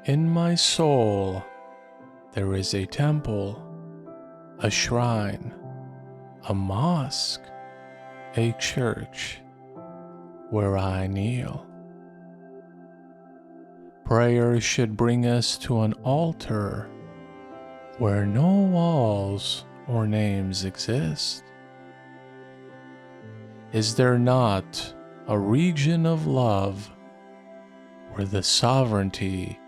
In my soul, there is a temple, a shrine, a mosque, a church where I kneel. Prayer should bring us to an altar where no walls or names exist. Is there not a region of love where the sovereignty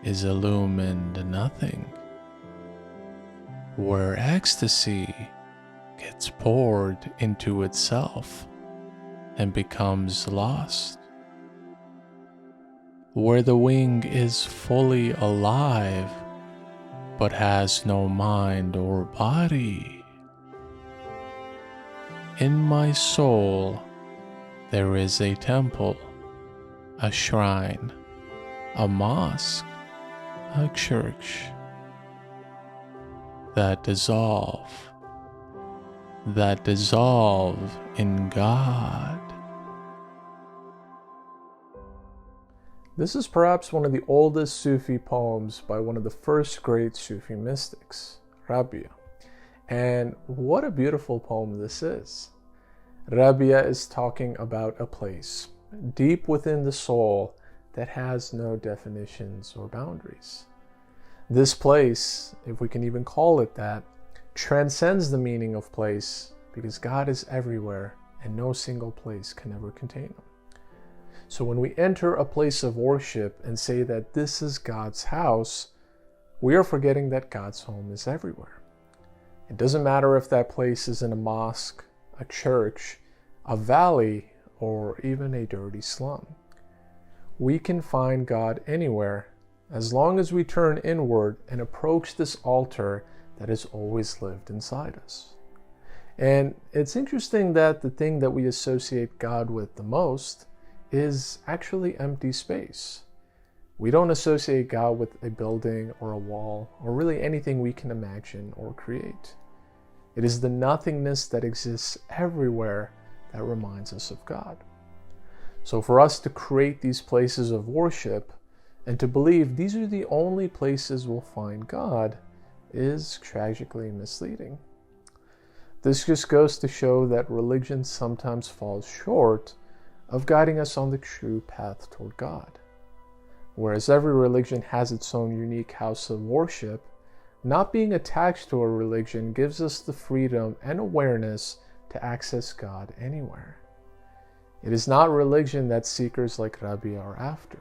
is illumined nothing, where ecstasy gets poured into itself and becomes lost, where the wing is fully alive but has no mind or body? In my soul, there is a temple, a shrine, a mosque, a church that dissolve in God. This is perhaps one of the oldest Sufi poems by one of the first great Sufi mystics, Rabia. And what a beautiful poem this is. Rabia is talking about a place deep within the soul that has no definitions or boundaries. This place, if we can even call it that, transcends the meaning of place because God is everywhere and no single place can ever contain him. So when we enter a place of worship and say that this is God's house, we are forgetting that God's home is everywhere. It doesn't matter if that place is in a mosque, a church, a valley, or even a dirty slum. We can find God anywhere as long as we turn inward and approach this altar that has always lived inside us. And it's interesting that the thing that we associate God with the most is actually empty space. We don't associate God with a building or a wall or really anything we can imagine or create. It is the nothingness that exists everywhere that reminds us of God. So for us to create these places of worship and to believe these are the only places we'll find God is tragically misleading. This just goes to show that religion sometimes falls short of guiding us on the true path toward God. Whereas every religion has its own unique house of worship, not being attached to a religion gives us the freedom and awareness to access God anywhere. It is not religion that seekers like Rabia are after.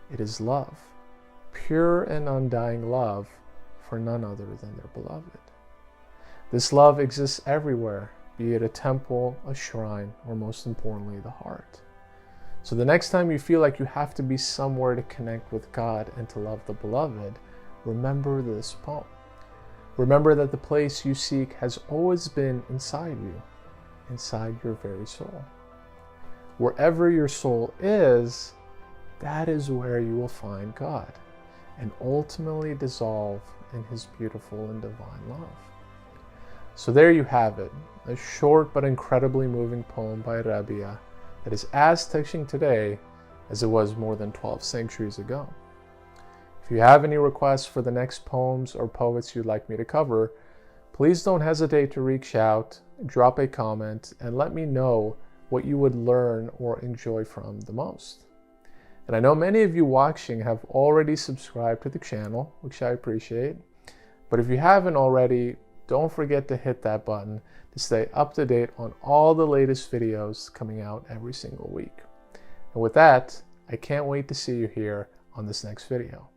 It is love, pure and undying love for none other than their beloved. This love exists everywhere, be it a temple, a shrine, or most importantly, the heart. So the next time you feel like you have to be somewhere to connect with God and to love the beloved, remember this poem. Remember that the place you seek has always been inside you, inside your very soul. Wherever your soul is, that is where you will find God and ultimately dissolve in his beautiful and divine love. So there you have it, a short but incredibly moving poem by Rabia that is as touching today as it was more than 12 centuries ago. If you have any requests for the next poems or poets you'd like me to cover, please don't hesitate to reach out, drop a comment, and let me know what you would learn or enjoy from the most. And I know many of you watching have already subscribed to the channel, which I appreciate. But if you haven't already, don't forget to hit that button to stay up to date on all the latest videos coming out every single week. And with that, I can't wait to see you here on this next video.